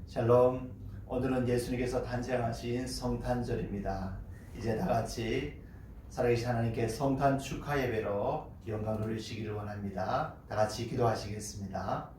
샬롬. 오늘은 예수님께서 탄생하신 성탄절입니다. 이제 다같이 살아계신 하나님께 성탄 축하 예배로 영광 돌리시기를 원합니다. 다같이 기도하시겠습니다.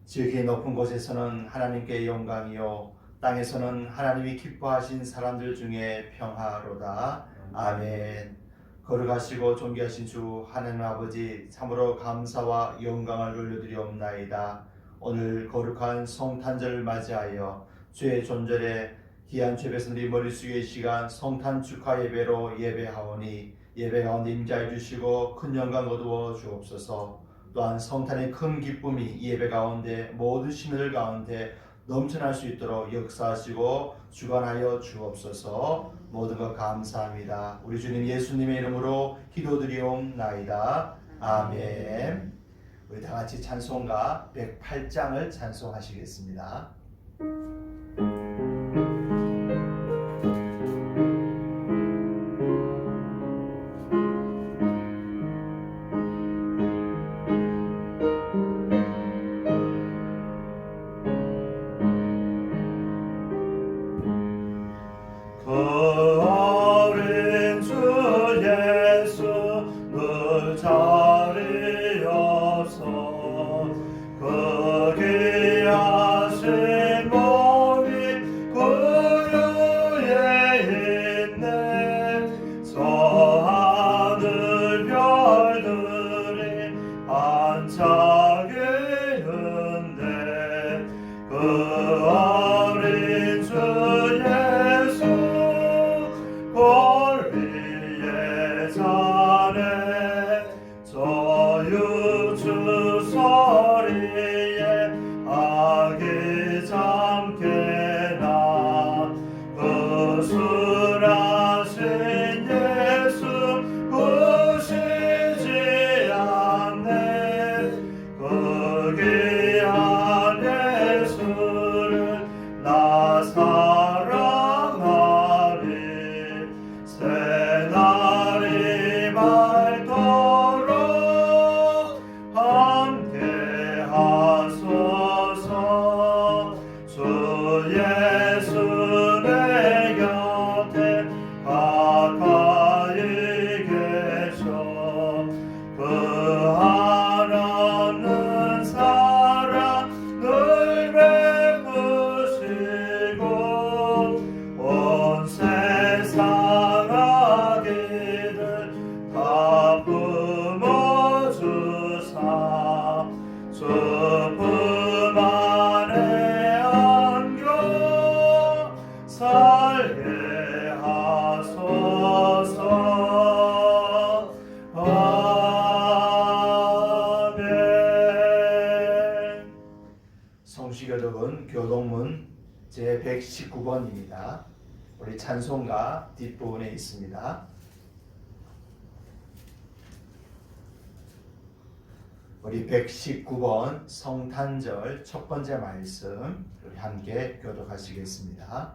지극히 높은 곳에서는 하나님께 영광이요 땅에서는 하나님이 기뻐하신 사람들 중에 평화로다. 아멘. 거룩하시고 존귀하신 주 하나님 아버지, 참으로 감사와 영광을 돌려드리옵나이다. 오늘 거룩한 성탄절을 맞이하여 주의 존절에 귀한 죄배선들이 머리 숙일 시간 성탄 축하 예배로 예배하오니 예배 가운데 임재해 주시고 큰 영광 거두어 주옵소서. 또한 성탄의 큰 기쁨이 이 예배 가운데 모든 시민들 가운데 넘쳐날 수 있도록 역사하시고 주관하여 주옵소서. 모든 것 감사합니다. 우리 주님 예수님의 이름으로 기도드리옵나이다. 아멘. 우리 다같이 찬송가 108장을 찬송하시겠습니다. 성시교독은 교동문 제119번입니다. 우리 찬송가 뒷부분에 있습니다. 우리 119번 성탄절 첫 번째 말씀 우리 함께 교독하시겠습니다.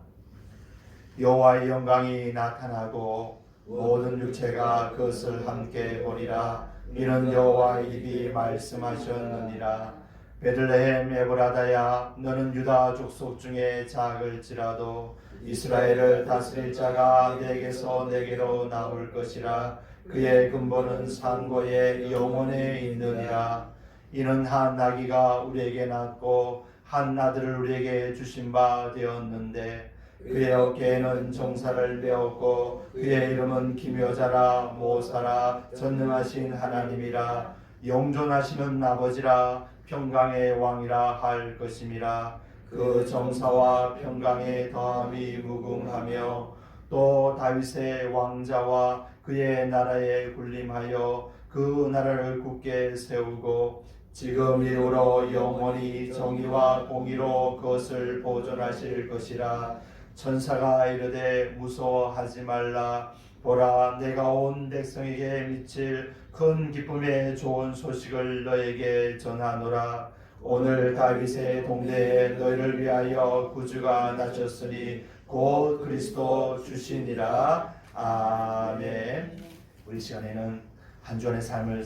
여호와의 영광이 나타나고 모든 육체가 그것을 함께 보리라. 이는 여호와의 입이 말씀하셨느니라. 베들레헴 에브라다야, 너는 유다 족속 중에 작을지라도 이스라엘을 다스릴 자가 내게서 내게로 나올 것이라. 그의 근본은 상고의 영원에 있느니라. 이는 한 나귀가 우리에게 낳고 한 아들을 우리에게 주신 바 되었는데 그의 어깨에는 정사를 베었고 그의 이름은 기묘자라 모사라 전능하신 하나님이라 영존하시는 아버지라 평강의 왕이라 할 것임이라. 그 정사와 평강의 더함이 무궁하며 또 다윗의 왕자와 그의 나라에 군림하여 그 나라를 굳게 세우고 지금 이후로 영원히 정의와 공의로 그것을 보존하실 것이라. 천사가 이르되 무서워하지 말라. 보라, 내가 온 백성에게 미칠 큰 기쁨의 좋은 소식을 너에게 전하노라. 오늘 다윗의 동네에 너희를 위하여 구주가 나셨으니 곧 그리스도 주시니라. 아멘. 우리 시간에는 한 주간의 삶을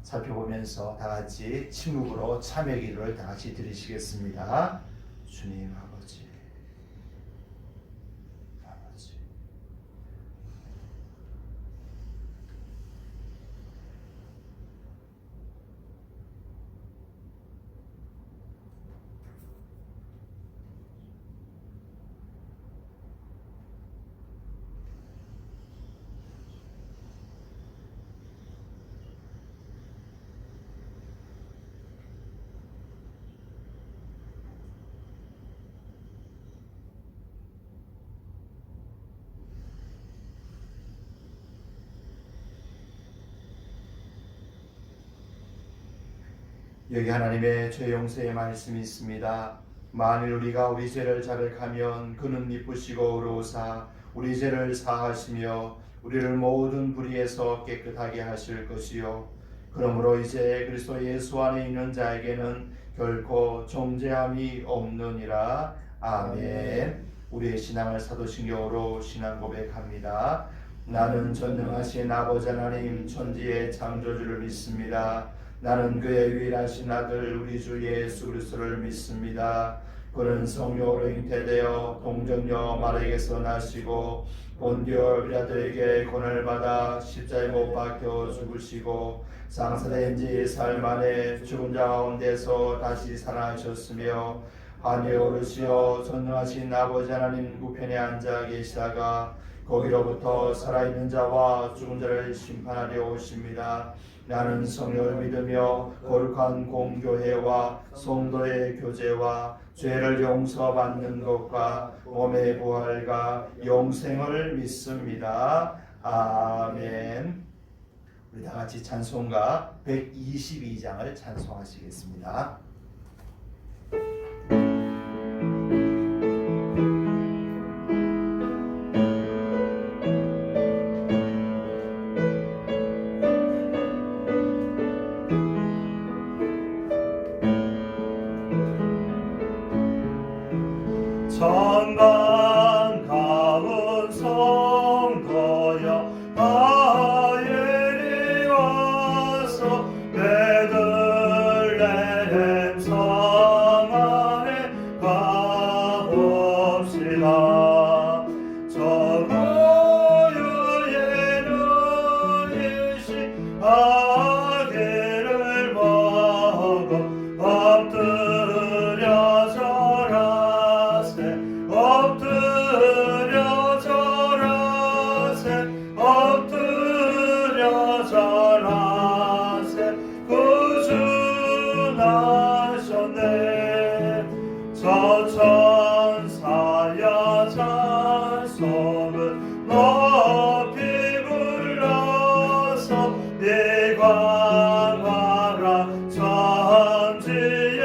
살펴보면서 다 같이 침묵으로 참회 기도를 다 같이 드리시겠습니다. 주님 아버지, 아버지. 여기 하나님의 죄 용서의 말씀이 있습니다. 만일 우리가 우리 죄를 자백하면 그는 미쁘시고 의로우사 우리 죄를 사하시며 우리를 모든 불의에서 깨끗하게 하실 것이요 그러므로 이제 그리스도 예수 안에 있는 자에게는 결코 정죄함이 없느니라. 아멘. 우리의 신앙을 사도신경으로 신앙 고백합니다. 나는 전능하신 아버지 하나님 천지의 창조주를 믿습니다. 나는 그의 유일하신 아들 우리 주 예수 그리스도를 믿습니다. 그는 성령으로 잉태되어 동정녀 마리아에게서 나시고 본디오 빌라도에게 고난을 받아 십자가에 못 박혀 죽으시고 장사된 지 사흘 만에 죽은 자 가운데서 다시 살아나셨으며 하늘에 오르시어 전능하신 아버지 하나님 우편에 앉아 계시다가 거기로부터 살아있는 자와 죽은 자를 심판하려 오십니다. 나는 성령을 믿으며 거룩한 공교회와 성도의 교제와 죄를 용서받는 것과 몸의 부활과 영생을 믿습니다. 아멘. 우리 다 같이 찬송가 122장을 찬송하시겠습니다. 천만 가운 성도여 다 이리 와서 베들레헴 성 안에 가봅시다. 저 고요에는 일시 아기를 먹어 엎드려 절하세 엎드려 절하세 엎드려 절하세 구주나셨네. 저 천사야 찬송을 높이 불러서 예광하라 천지에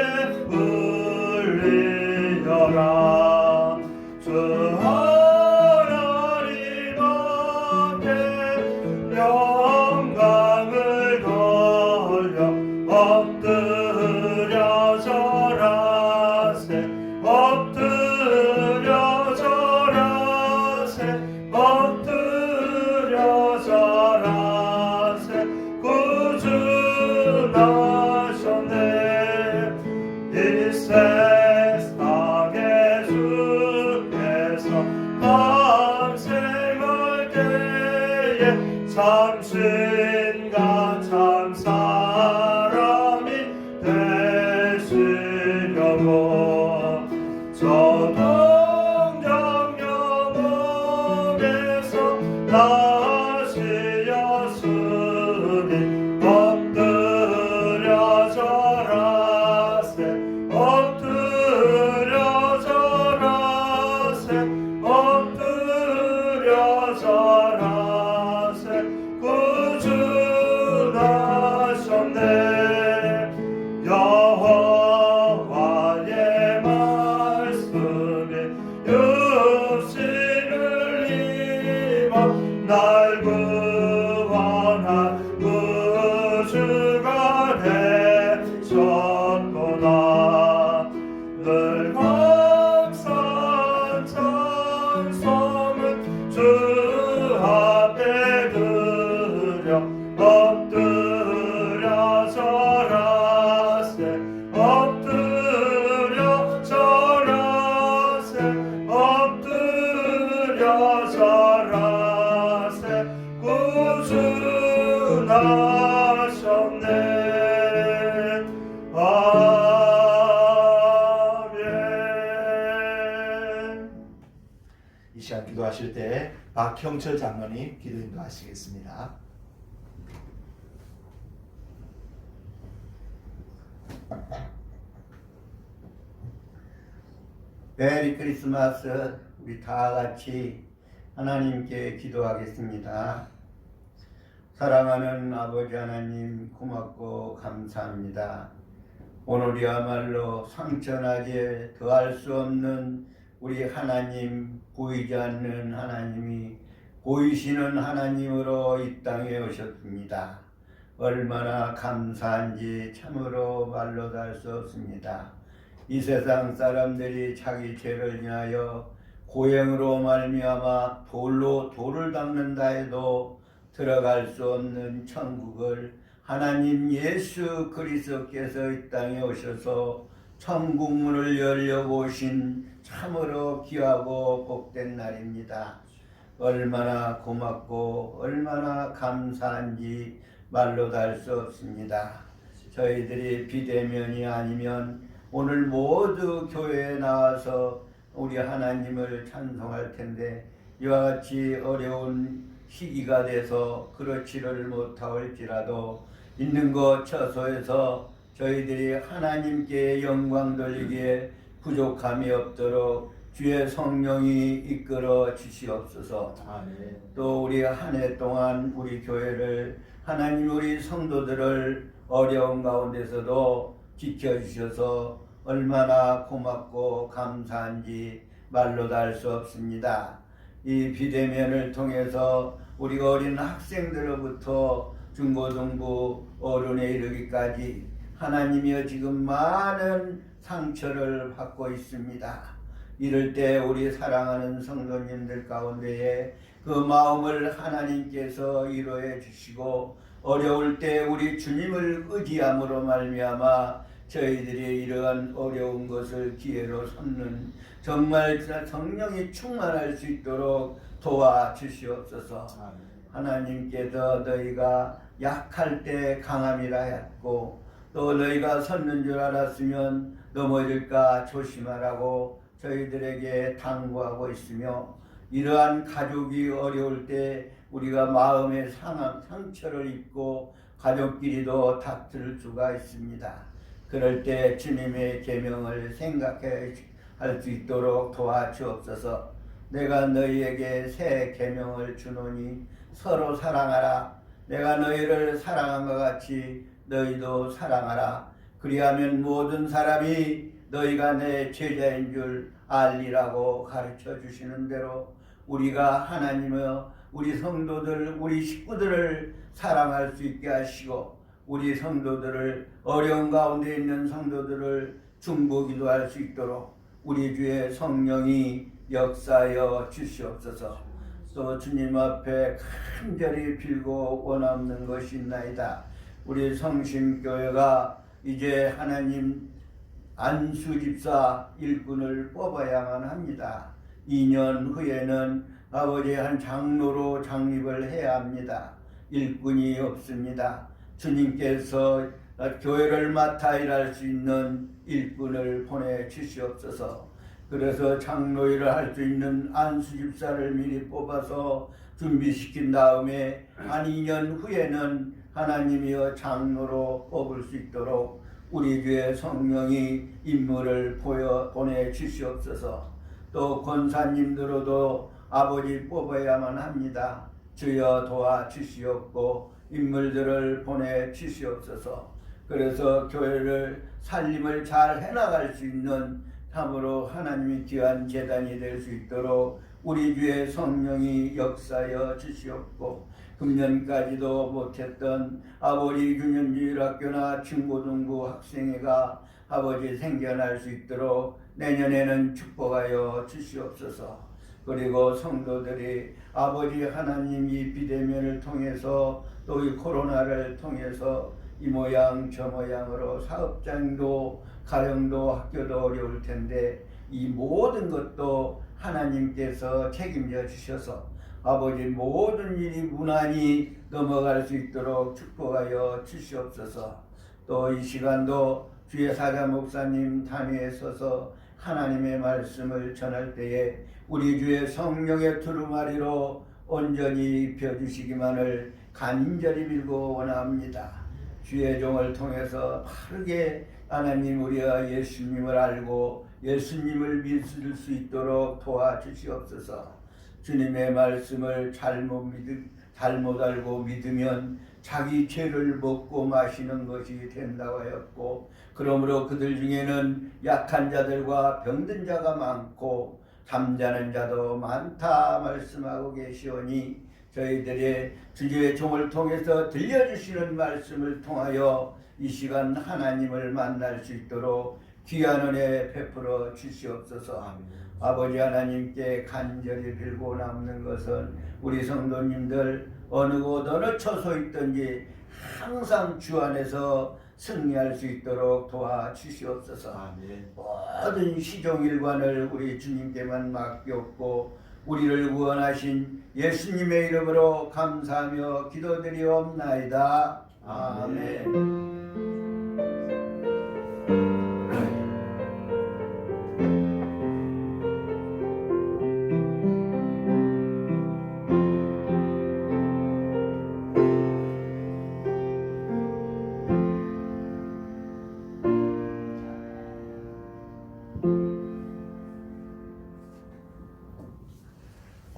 울리어라. 주 하나님 앞에 영광을 돌려 엎드려 절하세 엎드려 절하세 엎드려 절하세 구주 나셨네. 이 세상에 주께서 밤새울 때에 참신과 참 사람이 되시려고 저 동정녀 몸에서 나시었으니 엎드려 절하세 엎드려 절하세 엎드려 절하세 구주 나셨네. 여호와의 말씀이 육신을 입어 날 구원한 구주가 되셨도다. 늘 항상 찬송은 주 앞에 드려 엎드려 절하세 엎드려 절하세 시간 기도하실 때 박형철 장로님 기도 인도하시겠습니다. 메리 크리스마스. 우리 다 같이 하나님께 기도하겠습니다. 사랑하는 아버지 하나님, 고맙고 감사합니다. 오늘이야말로 상처나게 더할 수 없는 우리 하나님, 보이지 않는 하나님이 보이시는 하나님으로 이 땅에 오셨습니다. 얼마나 감사한지 참으로 말로 다 할 수 없습니다. 이 세상 사람들이 자기 죄를 인하여 고행으로 말미암아 돌을 닦는다 해도 들어갈 수 없는 천국을 하나님 예수 그리스도께서 이 땅에 오셔서 천국문을 열려보신 참으로 귀하고 복된 날입니다. 얼마나 고맙고 얼마나 감사한지 말로 다 할 수 없습니다. 저희들이 비대면이 아니면 오늘 모두 교회에 나와서 우리 하나님을 찬송할 텐데 이와 같이 어려운 시기가 돼서 그렇지를 못할지라도 있는 것 처소에서 저희들이 하나님께 영광 돌리기에 부족함이 없도록 주의 성령이 이끌어 주시옵소서. 아멘. 또 우리 한 해 동안 우리 교회를 하나님 우리 성도들을 어려운 가운데서도 지켜주셔서 얼마나 고맙고 감사한지 말로 다 할 수 없습니다. 이 비대면을 통해서 우리 어린 학생들로부터 중고등부 어른에 이르기까지 하나님이여 지금 많은 상처를 받고 있습니다. 이럴 때 우리 사랑하는 성도님들 가운데에 그 마음을 하나님께서 위로해 주시고 어려울 때 우리 주님을 의지함으로 말미암아 저희들이 이러한 어려운 것을 기회로 삼는 정말 성령이 충만할 수 있도록 도와주시옵소서. 하나님께서 너희가 약할 때 강함이라 했고 또 너희가 섰는 줄 알았으면 넘어질까 조심하라고 저희들에게 당부하고 있으며 이러한 가족이 어려울 때 우리가 마음의 상처를 입고 가족끼리도 다툴 수가 있습니다. 그럴 때 주님의 계명을 생각해 할 수 있도록 도와주옵소서. 내가 너희에게 새 계명을 주노니 서로 사랑하라. 내가 너희를 사랑한 것 같이 너희도 사랑하라. 그리하면 모든 사람이 너희가 내 제자인 줄 알리라고 가르쳐 주시는 대로 우리가 하나님의 우리 성도들, 우리 식구들을 사랑할 수 있게 하시고 우리 성도들을 어려운 가운데 있는 성도들을 중보기도 할 수 있도록 우리 주의 성령이 역사하여 주시옵소서. 또 주님 앞에 간절히 빌고 원하는 것이 있나이다. 우리 성심교회가 이제 하나님 안수집사 일꾼을 뽑아야만 합니다. 2년 후에는 아버지의 한 장로로 장립을 해야 합니다. 일꾼이 없습니다. 주님께서 교회를 맡아 일할 수 있는 일꾼을 보내주시옵소서. 그래서 장로 일을 할 수 있는 안수집사를 미리 뽑아서 준비시킨 다음에 한 2년 후에는 하나님이여 장로로 뽑을 수 있도록 우리 주의 성령이 인물을 보내주시옵소서. 또 권사님들로도 아버지 뽑아야만 합니다. 주여 도와주시옵고 인물들을 보내주시옵소서. 그래서 교회를 살림을 잘 해나갈 수 있는 참으로 하나님이 귀한 재단이 될 수 있도록 우리 주의 성령이 역사하여 주시옵고 금년까지도 못했던 아버지 유년주일학교나 중고등부 학생회가 아버지 생겨날 수 있도록 내년에는 축복하여 주시옵소서. 그리고 성도들이 아버지 하나님 이 비대면을 통해서 또 이 코로나를 통해서 이 모양 저 모양으로 사업장도 가정도 학교도 어려울 텐데 이 모든 것도 하나님께서 책임져 주셔서 아버지 모든 일이 무난히 넘어갈 수 있도록 축복하여 주시옵소서. 또 이 시간도 주의 사자 목사님 단위에 서서 하나님의 말씀을 전할 때에 우리 주의 성령의 두루마리로 온전히 입혀주시기만을 간절히 빌고 원합니다. 주의 종을 통해서 바르게 하나님 우리와 예수님을 알고 예수님을 믿을 수 있도록 도와주시옵소서. 주님의 말씀을 잘못 알고 믿으면 자기 죄를 먹고 마시는 것이 된다고 하였고, 그러므로 그들 중에는 약한 자들과 병든 자가 많고 잠자는 자도 많다 말씀하고 계시오니, 저희들의 주의 종을 통해서 들려주시는 말씀을 통하여 이 시간 하나님을 만날 수 있도록 귀한 은혜 베풀어 주시옵소서. 아버지 하나님께 간절히 빌고 남는 것은 우리 성도님들 어느 곳 어느 처소 있든지 항상 주 안에서 승리할 수 있도록 도와주시옵소서. 모든 시종일관을 우리 주님께만 맡겼고 우리를 구원하신 예수님의 이름으로 감사하며 기도드리옵나이다. 아멘.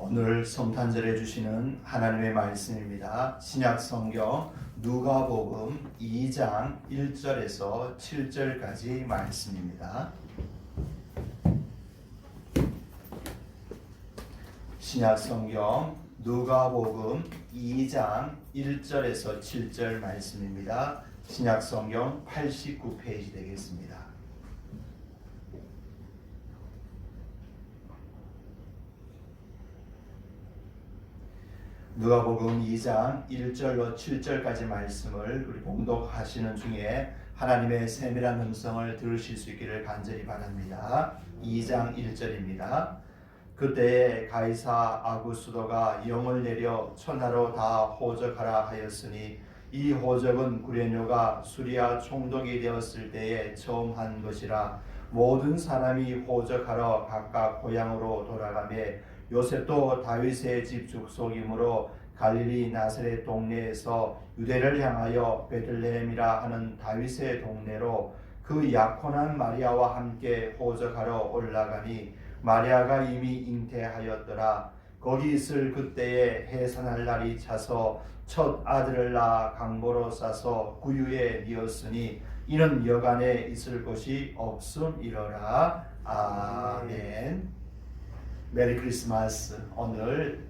오늘 성탄절에 주시는 하나님의 말씀입니다. 신약 성경 누가복음 2장 1절에서 7절까지 말씀입니다. 신약 성경 누가복음 2장 1절에서 7절 말씀입니다. 신약 성경 89페이지 되겠습니다. 누가복음 2장 1절로 7절까지 말씀을 우리 봉독하시는 중에 하나님의 세밀한 음성을 들으실 수 있기를 간절히 바랍니다. 2장 1절입니다. 그때에 가이사 아구스도가 영을 내려 천하로 다 호적하라 하였으니 이 호적은 구레뇨가 수리아 총독이 되었을 때에 처음 한 것이라. 모든 사람이 호적하러 각각 고향으로 돌아가매 요셉도 다윗의 집 족속이므로 갈릴리 나사렛 동네에서 유대를 향하여 베들레헴이라 하는 다윗의 동네로 그 약혼한 마리아와 함께 호적하러 올라가니 마리아가 이미 잉태하였더라. 거기 있을 그때에 해산할 날이 차서 첫 아들을 낳아 강보로 싸서 구유에 뉘었으니 이는 여간에 있을 곳이 없음이러라. 아멘. 메리 크리스마스. 오늘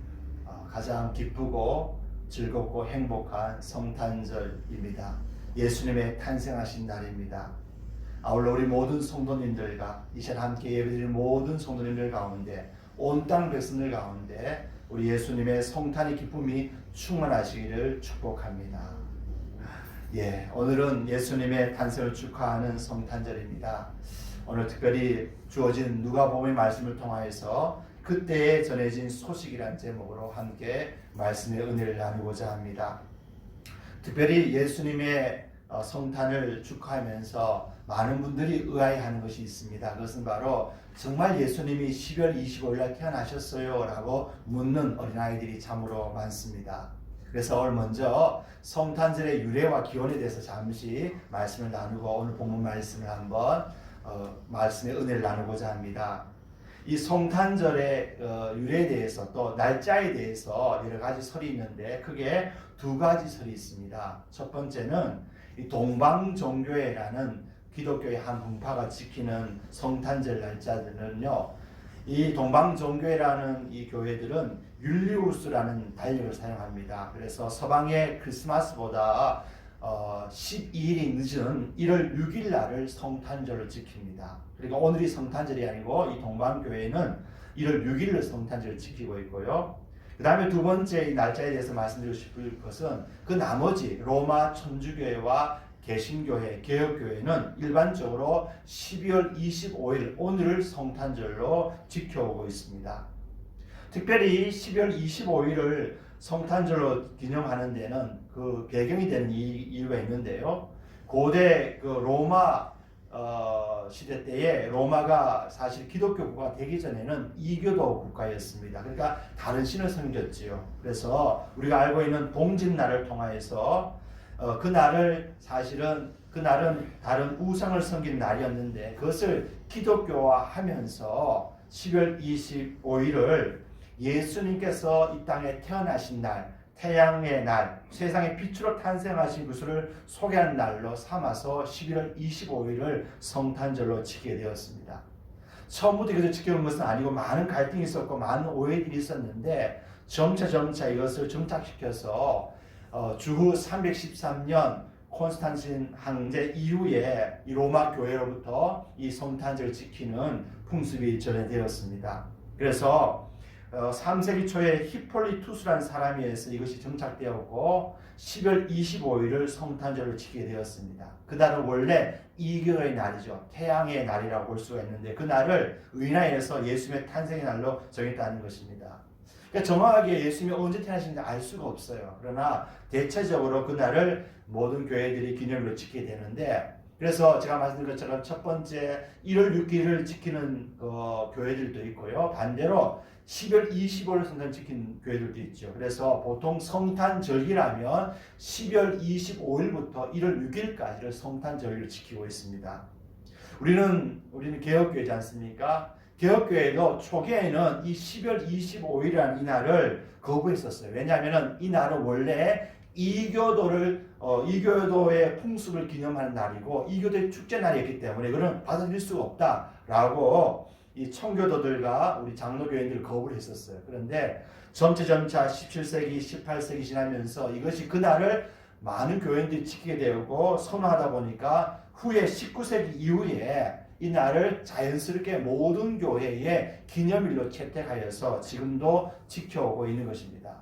가장 기쁘고 즐겁고 행복한 성탄절입니다. 예수님의 탄생하신 날입니다. 아울러 우리 모든 성도님들과 이 시간 함께 예배드리는 모든 성도님들 가운데 온 땅 백성들 가운데 우리 예수님의 성탄의 기쁨이 충만하시기를 축복합니다. 오늘은 예수님의 탄생을 축하하는 성탄절입니다. 오늘 특별히 주어진 누가복음의 말씀을 통하여서 그때에 전해진 소식이라는 제목으로 함께 말씀의 은혜를 나누고자 합니다. 특별히 예수님의 성탄을 축하하면서 많은 분들이 의아해하는 것이 있습니다. 그것은 바로 정말 예수님이 12월 25일 날 태어나셨어요? 라고 묻는 어린아이들이 참으로 많습니다. 그래서 오늘 먼저 성탄절의 유래와 기원에 대해서 잠시 말씀을 나누고 오늘 본문 말씀을 한번 말씀의 은혜를 나누고자 합니다. 이 성탄절의 유래에 대해서 또 날짜에 대해서 여러 가지 설이 있는데 크게 두 가지 설이 있습니다. 첫 번째는 이 동방종교회라는 기독교의 한 분파가 지키는 성탄절 날짜들은요, 이 동방종교회라는 이 교회들은 율리우스라는 달력을 사용합니다. 그래서 서방의 크리스마스보다 12일이 늦은 1월 6일 날을 성탄절로 지킵니다. 그러니까 오늘이 성탄절이 아니고 이 동방교회는 1월 6일을 성탄절을 지키고 있고요. 그 다음에 두 번째 이 날짜에 대해서 말씀드리고 싶을 것은 그 나머지 로마 천주교회와 개신교회, 개혁교회는 일반적으로 12월 25일 오늘을 성탄절로 지켜오고 있습니다. 특별히 12월 25일을 성탄절로 기념하는 데는 그 배경이 되는 이유가 있는데요. 고대 그 로마 시대 때에 로마가 사실 기독교 국가가 되기 전에는 이교도 국가였습니다. 그러니까 다른 신을 섬겼지요. 그래서 우리가 알고 있는 봉진날을 통하여서 그날을 사실은 그날은 다른 우상을 섬긴 날이었는데 그것을 기독교화하면서 10월 25일을 예수님께서 이 땅에 태어나신 날, 태양의 날, 세상의 빛으로 탄생하신 것을 소개한 날로 삼아서 11월 25일을 성탄절로 지키게 되었습니다. 처음부터 이것을 지켜온 것은 아니고 많은 갈등이 있었고 많은 오해들이 있었는데 점차 이것을 정착시켜서 주후 313년 콘스탄틴 황제 이후에 이 로마 교회로부터 이 성탄절을 지키는 풍습이 전해되었습니다. 그래서 3세기 초에 히폴리투스라는 사람에 의해서 이것이 정착되었고 10월 25일을 성탄절로 지키게 되었습니다. 그날은 원래 이교의 날이죠. 태양의 날이라고 볼 수가 있는데 그 날을 의인화해서 예수님의 탄생의 날로 정했다는 것입니다. 그러니까 정확하게 예수님이 언제 태어나신지 알 수가 없어요. 그러나 대체적으로 그날을 모든 교회들이 기념일로 지키게 되는데 그래서 제가 말씀드린 것처럼 첫 번째 1월 6일을 지키는 교회들도 있고요. 반대로 10월 25일 성탄 지키는 교회들도 있죠. 그래서 보통 성탄절기라면 10월 25일부터 1월 6일까지를 성탄절기를 지키고 있습니다. 우리는 개혁교회지 않습니까? 개혁교회도 초기에는 이 10월 25일이라는 이 날을 거부했었어요. 왜냐하면 이 날은 원래 이교도의 풍습을 기념하는 날이고 이교도의 축제 날이었기 때문에 이거는 받아들일 수가 없다라고 이 청교도들과 우리 장로교인들을 거부를 했었어요. 그런데 점차 17세기, 18세기 지나면서 이것이 그날을 많은 교인들이 지키게 되고 선호하다 보니까 후에 19세기 이후에 이 날을 자연스럽게 모든 교회의 기념일로 채택하여서 지금도 지켜오고 있는 것입니다.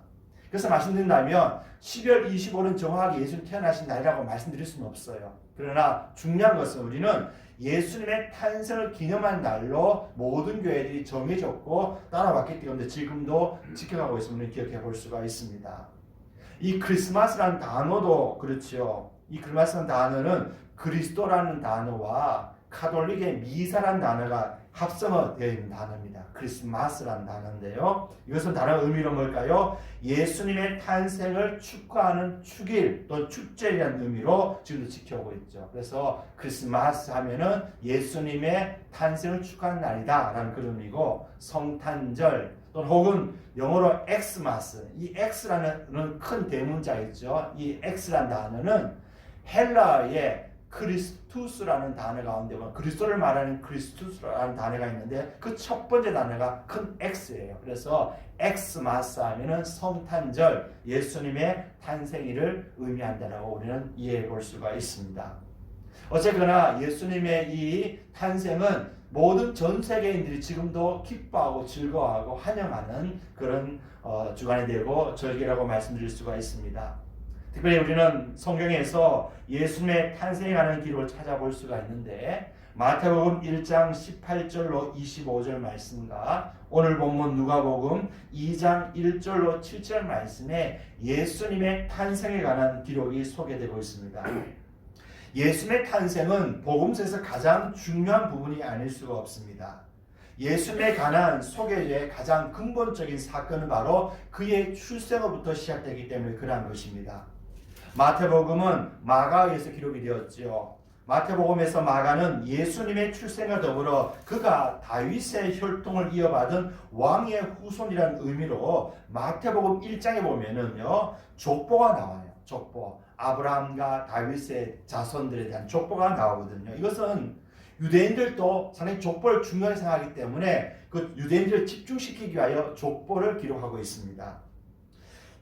그래서 말씀드린다면 12월 25일은 정확하게 예수님 태어나신 날이라고 말씀드릴 수는 없어요. 그러나 중요한 것은 우리는 예수님의 탄생을 기념한 날로 모든 교회들이 정해졌고 따라왔기 때문에 지금도 지켜가고 있음을 기억해 볼 수가 있습니다. 이 크리스마스라는 단어도 그렇죠. 이 크리스마스라는 단어는 그리스도라는 단어와 카톨릭의 미사라는 단어가 합성되어 있는 단어입니다. 크리스마스라는 단어인데요. 이것은 다른 의미로 뭘까요? 예수님의 탄생을 축하하는 축일 또는 축제라는 의미로 지금도 지켜오고 있죠. 그래서 크리스마스 하면은 예수님의 탄생을 축하하는 날이다 라는 그런 의미고 성탄절 또는 혹은 영어로 엑스마스, 이 X라는 큰 대문자 있죠. 이 X라는 단어는 헬라어의 크리스투스라는 단어 가운데 그리스도를 말하는 크리스투스라는 단어가 있는데 그 첫 번째 단어가 큰 X예요. 그래서 엑스마스 하면은 성탄절, 예수님의 탄생일을 의미한다라고 우리는 이해해 볼 수가 있습니다. 어쨌거나 예수님의 이 탄생은 모든 전 세계인들이 지금도 기뻐하고 즐거워하고 환영하는 그런 주간이 되고 절기라고 말씀드릴 수가 있습니다. 특별히 우리는 성경에서 예수님의 탄생에 관한 기록을 찾아볼 수가 있는데 마태복음 1장 18절로 25절 말씀과 오늘 본문 누가복음 2장 1절로 7절 말씀에 예수님의 탄생에 관한 기록이 소개되고 있습니다. 예수님의 탄생은 복음서에서 가장 중요한 부분이 아닐 수가 없습니다. 예수님에 관한 소개의 가장 근본적인 사건은 바로 그의 출생으로부터 시작되기 때문에 그러한 것입니다. 마태복음은 마가에 의해서 기록이 되었지요. 마태복음에서 마가는 예수님의 출생과 더불어 그가 다윗의 혈통을 이어받은 왕의 후손이라는 의미로 마태복음 1장에 보면은요 족보가 나와요. 족보. 아브라함과 다윗의 자손들에 대한 족보가 나오거든요. 이것은 유대인들도 상당히 족보를 중요하게 생각하기 때문에 그 유대인들을 집중시키기 위하여 족보를 기록하고 있습니다.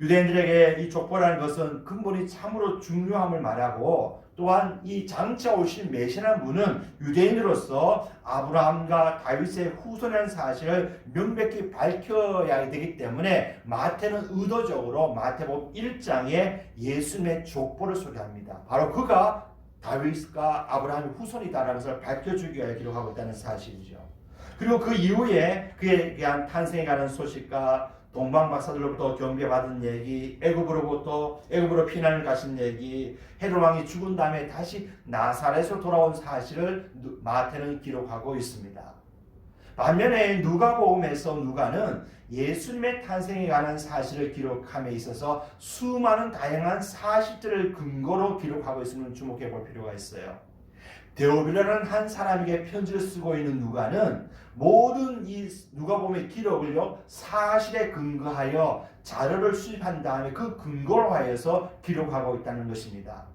유대인들에게 이 족보라는 것은 근본이 참으로 중요함을 말하고 또한 이 장차 오실 메시아라는 분은 유대인으로서 아브라함과 다윗의 후손이라는 사실을 명백히 밝혀야 되기 때문에 마태는 의도적으로 마태복음 1장에 예수님의 족보를 소개합니다. 바로 그가 다윗과 아브라함의 후손이다라는 것을 밝혀주기 위해 기록하고 있다는 사실이죠. 그리고 그 이후에 그에 대한 탄생에 관한 소식과 동방 박사들로부터 경배받은 얘기, 애굽으로 피난을 가신 얘기, 헤롯 왕이 죽은 다음에 다시 나사렛으로 돌아온 사실을 마태는 기록하고 있습니다. 반면에 누가복음에서 누가는 예수님의 탄생에 관한 사실을 기록함에 있어서 수많은 다양한 사실들을 근거로 기록하고 있음을 주목해 볼 필요가 있어요. 데오빌라라는 한 사람에게 편지를 쓰고 있는 누가는 모든 이 누가복음의 기록을요 사실에 근거하여 자료를 수집한 다음에 그 근거로 하여서 기록하고 있다는 것입니다.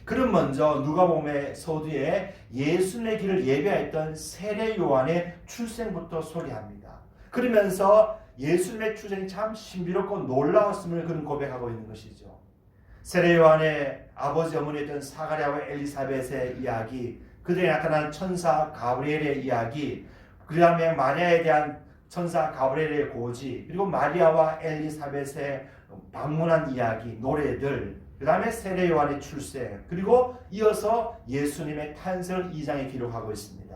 그럼 먼저 누가복음의 서두에 예수님의 길을 예배했던 세례 요한의 출생부터 소개합니다. 그러면서 예수님의 출생이 참 신비롭고 놀라웠음을 그는 고백하고 있는 것이죠. 세례 요한의 아버지 어머니였던 사가랴와 엘리사벳의 이야기, 그들에 나타난 천사 가브리엘의 이야기, 그 다음에 마리아에 대한 천사 가브리엘의 고지, 그리고 마리아와 엘리사벳의 방문한 이야기, 노래들, 그 다음에 세례 요한의 출생, 그리고 이어서 예수님의 탄생을 2장에 기록하고 있습니다.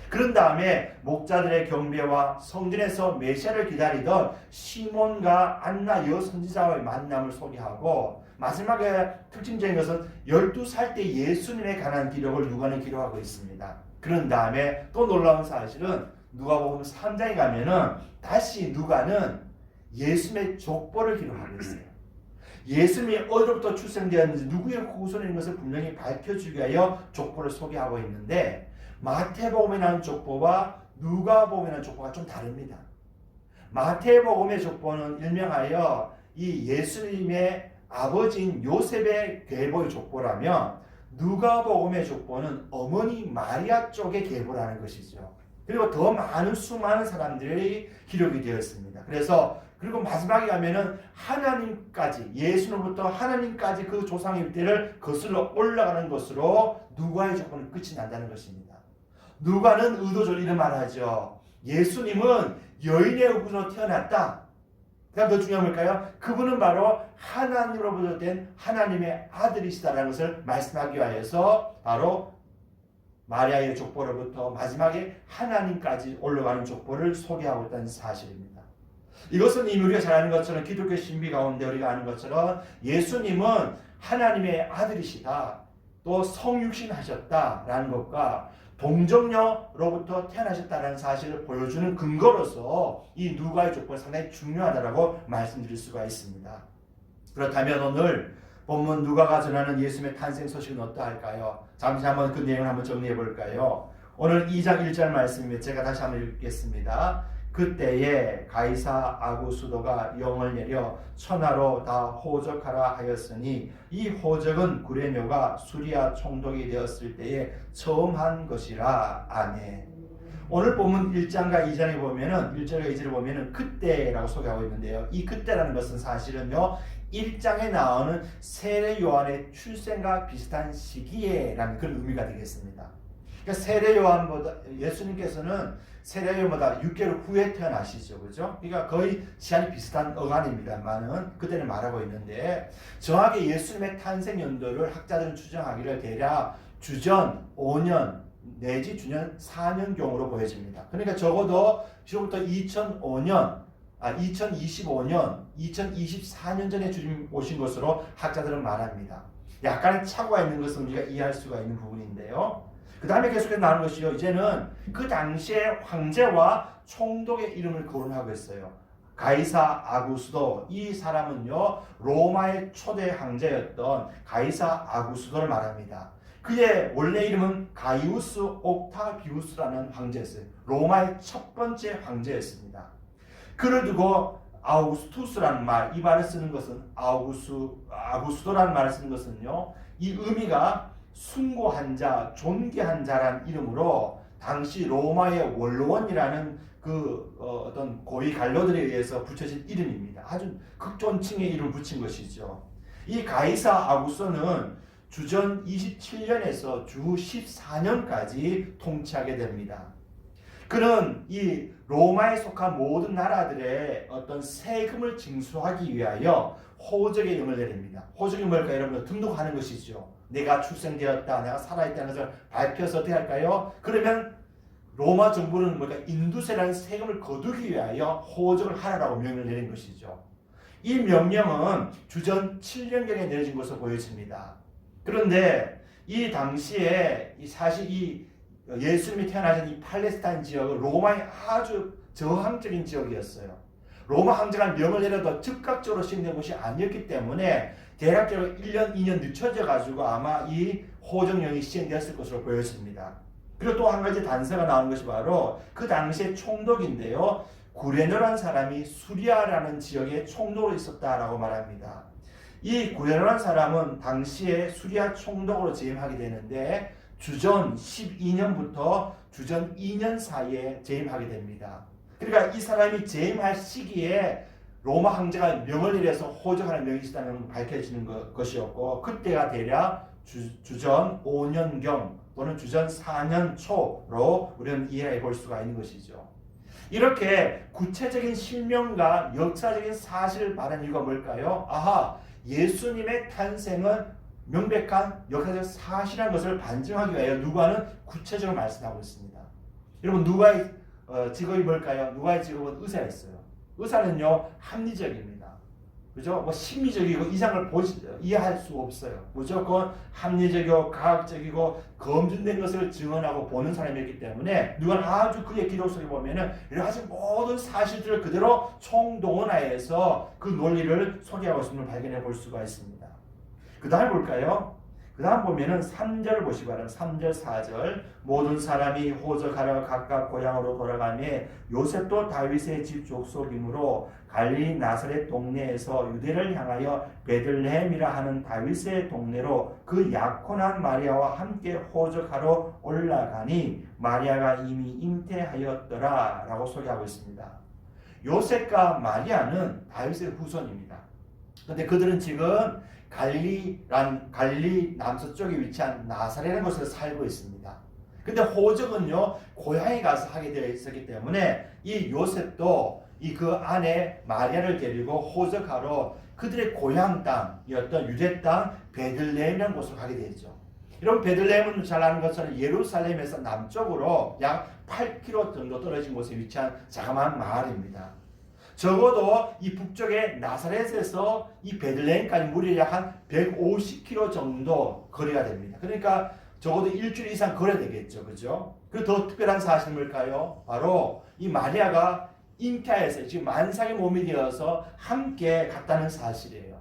그런 다음에 목자들의 경배와 성전에서 메시아를 기다리던 시몬과 안나 여선지자와의 만남을 소개하고, 마지막에 특징적인 것은 12살 때 예수님에 관한 기록을 누가는 기록하고 있습니다. 그런 다음에 또 놀라운 사실은 누가복음 3장에 가면은 다시 누가는 예수님의 족보를 기록하고 있어요. 예수님이 어디로부터 출생되었는지 누구의 후손인 것을 분명히 밝혀주기 위하여 족보를 소개하고 있는데, 마태복음에 나온 족보와 누가복음에 나온 족보가 좀 다릅니다. 마태복음의 족보는 일명하여 이 예수님의 아버지인 요셉의 계보의 족보라면, 누가복음의 족보는 어머니 마리아 쪽의 계보라는 것이죠. 그리고 더 많은 수많은 사람들이 기록이 되었습니다. 그리고 마지막에 가면은 하나님까지, 예수로부터 하나님까지 그 조상의 일대를 거슬러 올라가는 것으로 누가의 족보는 끝이 난다는 것입니다. 누가는 의도적으로 이런 말을 하죠. 예수님은 여인의 후손으로 태어났다. 그다음 더 중요한 걸까요? 그분은 바로 하나님으로부터 된 하나님의 아들이시다라는 것을 말씀하기 위하여서 바로 마리아의 족보로부터 마지막에 하나님까지 올라가는 족보를 소개하고 있다는 사실입니다. 이것은 이미 우리가 잘 아는 것처럼 기독교 신비 가운데 우리가 아는 것처럼 예수님은 하나님의 아들이시다, 또 성육신하셨다라는 것과 동정녀로부터 태어나셨다는 사실을 보여주는 근거로서 이 누가의 족보는 상당히 중요하다고 말씀드릴 수가 있습니다. 그렇다면 오늘 본문 누가가 전하는 예수님의 탄생 소식은 어떠할까요? 잠시 한번 그 내용을 한번 정리해 볼까요? 오늘 2장 1절 말씀입니다. 제가 다시 한번 읽겠습니다. 그때에 가이사 아구수도가 영을 내려 천하로 다 호적하라 하였으니 이 호적은 구레뇨가 수리아 총독이 되었을 때에 처음 한 것이라. 아멘. 오늘 본문 1장과 2장에 보면은 1절과 2절에 보면은 그때라고 소개하고 있는데요. 이 그때라는 것은 사실은요 1장에 나오는 세례 요한의 출생과 비슷한 시기에라는 그런 의미가 되겠습니다. 그러니까 세례 요한보다 예수님께서는 세례 요한보다 6개월 후에 태어나시죠, 그죠? 그러니까 거의 시간이 비슷한 어간입니다만은 그때는 말하고 있는데, 정확히 예수님의 탄생 연도를 학자들은 추정하기를 대략 주전 5년 내지 주전 4년경으로 보여집니다. 그러니까 적어도 지금부터 2025년, 2024년 전에 주님 오신 것으로 학자들은 말합니다. 약간의 착오가 있는 것은 우리가 이해할 수가 있는 부분인데요. 그 다음에 계속해서 나오는 것이요, 이제는 그 당시에 황제와 총독의 이름을 거론하고 있어요. 가이사 아구스도, 이 사람은요 로마의 초대 황제였던 가이사 아구스도를 말합니다. 그의 원래 이름은 가이우스 옥타비우스라는 황제였어요. 로마의 첫 번째 황제였습니다. 그를 두고 아우구스투스라는 말, 이 말을 쓰는 것은 아구스도라는 말을 쓰는 것은요, 이 의미가 숭고한 자, 존귀한 자라는 이름으로 당시 로마의 원로원이라는 어떤 고위 관료들에 의해서 붙여진 이름입니다. 아주 극존칭의 이름을 붙인 것이죠. 이 가이사 아구스도는 주전 27년에서 주 14년까지 통치하게 됩니다. 그는 이 로마에 속한 모든 나라들의 어떤 세금을 징수하기 위하여 호적의 영을 내립니다. 호적이 뭘까요? 여러분, 등록하는 것이죠. 내가 출생되었다, 내가 살아있다는 것을 밝혀서 어떻게 할까요? 그러면 로마 정부는 뭔가 인두세라는 세금을 거두기 위하여 호적을 하라라고 명령을 내린 것이죠. 이 명령은 주전 7년경에 내려진 것으로 보여집니다. 그런데 이 당시에 사실 이 예수님이 태어나신 이 팔레스타인 지역은 로마의 아주 저항적인 지역이었어요. 로마 황제가 명을 내려도 즉각적으로 시행된 것이 아니었기 때문에 대략적으로 1년, 2년 늦춰져 가지고 아마 이 호정령이 시행되었을 것으로 보여집니다. 그리고 또 한 가지 단서가 나오는 것이 바로 그 당시의 총독인데요. 구레노라는 사람이 수리아라는 지역에 총독으로 있었다라고 말합니다. 이 구레노라는 사람은 당시에 수리아 총독으로 재임하게 되는데 주전 12년부터 주전 2년 사이에 재임하게 됩니다. 그러니까 이 사람이 재임할 시기에 로마 황제가 명을 내려서 호적하는 명이 있었다는 밝혀지는 것이었고 그때가 대략 주전 5년경 또는 주전 4년 초로 우리는 이해해 볼 수가 있는 것이죠. 이렇게 구체적인 실명과 역사적인 사실을 말하는 이유가 뭘까요? 아하, 예수님의 탄생은 명백한 역사적 사실이라는 것을 반증하기 위하여 누가는 구체적으로 말씀하고 있습니다. 여러분 누가의 직업이 뭘까요? 누가의 직업은 의사였어요. 의사는요 합리적입니다. 그죠? 뭐 심리적이고 이상을 이해할 수 없어요. 무조건 합리적이고 과학적이고 검증된 것을 증언하고 보는 사람이었기 때문에 누가는 아주 그의 기록 속에 보면은 여러 가지 모든 사실들을 그대로 총동원하여서 그 논리를 소개하고 있음을 발견해 볼 수가 있습니다. 그 다음 볼까요? 그 다음 보면은 3절 보시기 바랍니다. 3절 4절 모든 사람이 호적하러 각각 고향으로 돌아가매 요셉도 다윗의 집 족속이므로 갈릴리 나사렛 동네에서 유대를 향하여 베들레헴이라 하는 다윗의 동네로 그 약혼한 마리아와 함께 호적하러 올라가니 마리아가 이미 잉태하였더라 라고 소개하고 있습니다. 요셉과 마리아는 다윗의 후손입니다. 그런데 그들은 지금 갈릴리 남서쪽에 위치한 나사렛이라는 곳에서 살고 있습니다. 근데 호적은요 고향에 가서 하게 되어 있었기 때문에 이 요셉도 그 아내 마리아를 데리고 호적하러 그들의 고향 땅이었던 유대 땅 베들레헴이라는 곳으로 가게 되죠. 여러분 베들레헴은 잘 아는 것처럼 예루살렘에서 남쪽으로 약 8km 정도 떨어진 곳에 위치한 자그마한 마을입니다. 적어도 이 북쪽의 나사렛에서 이 베들레헴까지 무려 약 한 150km 정도 거리가 됩니다. 그러니까 적어도 일주일 이상 걸어야 되겠죠. 그죠? 그 더 특별한 사실은 뭘까요? 바로 이 마리아가 잉태해서 지금 만삭의 몸이 되어서 함께 갔다는 사실이에요.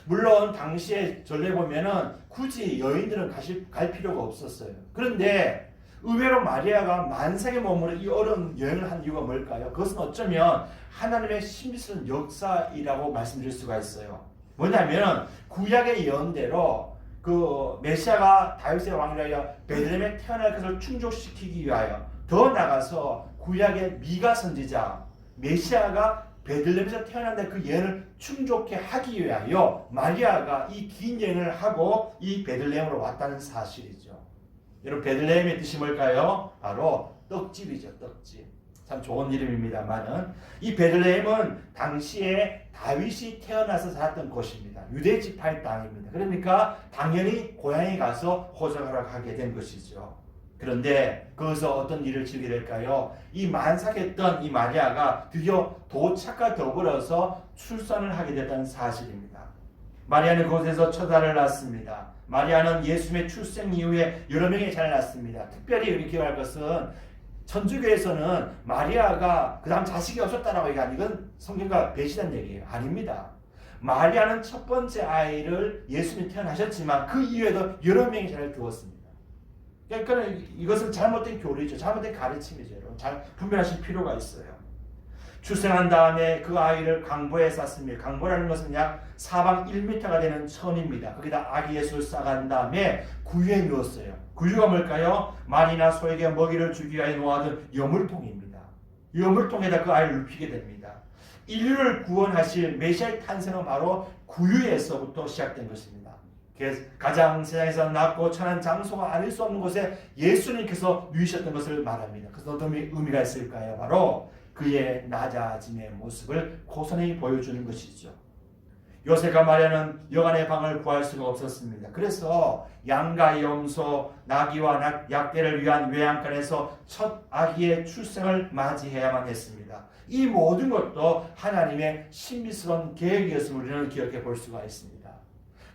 물론 당시에 전례 보면은 굳이 여인들은 갈 필요가 없었어요. 그런데 의외로 마리아가 만삭의 몸으로 이 어려운 여행을 한 이유가 뭘까요? 그것은 어쩌면 하나님의 신비스러운 역사이라고 말씀드릴 수가 있어요. 뭐냐면 구약의 예언대로 그 메시아가 다윗의 왕이라여 베들레헴에 태어날 것을 충족시키기 위하여 더 나가서 구약의 미가 선지자 메시아가 베들레헴에서 태어난다 그 예언을 충족해 하기 위하여 마리아가 이 긴 여행을 하고 이 베들레헴으로 왔다는 사실이죠. 여러분 베들레헴의 뜻이 뭘까요? 바로 떡집이죠. 떡집. 참 좋은 이름입니다만은 이 베들레헴은 당시에 다윗이 태어나서 살았던 곳입니다. 유대 지파의 땅입니다. 그러니까 당연히 고향에 가서 호적하러 가게 된 것이죠. 그런데 거기서 어떤 일을 지게 될까요? 이 만삭했던 이 마리아가 드디어 도착과 더불어서 출산을 하게 됐다는 사실입니다. 마리아는 그곳에서 첫 아이를 낳습니다. 마리아는 예수님의 출생 이후에 여러 명의 자녀를 낳습니다. 특별히 우리 기억할 것은 천주교에서는 마리아가 그 다음 자식이 없었다라고 얘기하는 이건 성경과 배신한 얘기예요. 아닙니다. 마리아는 첫 번째 아이를 예수님이 태어나셨지만 그 이후에도 여러 명의 자녀를 두었습니다. 그러니까 이것은 잘못된 교리죠. 잘못된 가르침이죠. 여러분. 잘 분별하실 필요가 있어요. 출생한 다음에 그 아이를 강보에 쌌습니다. 강보라는 것은 약 사방 1m가 되는 천입니다. 거기다 아기 예수를 싸간 다음에 구유에 넣었어요. 구유가 뭘까요? 말이나 소에게 먹이를 주기 위하여 놓아둔 여물통입니다. 이 여물통에다 그 아이를 눕히게 됩니다. 인류를 구원하실 메시아의 탄생은 바로 구유에서부터 시작된 것입니다. 가장 세상에서 낮고 천한 장소가 아닐 수 없는 곳에 예수님께서 누이셨던 것을 말합니다. 그래서 어떤 의미가 있을까요? 바로 그의 낮아짐의 모습을 고스란히 보여주는 것이죠. 요셉과 마리아는 여간의 방을 구할 수가 없었습니다. 그래서 양과 염소, 나귀와 약대를 위한 외양간에서 첫 아기의 출생을 맞이해야만 했습니다. 이 모든 것도 하나님의 신비스러운 계획이었음을 우리는 기억해 볼 수가 있습니다.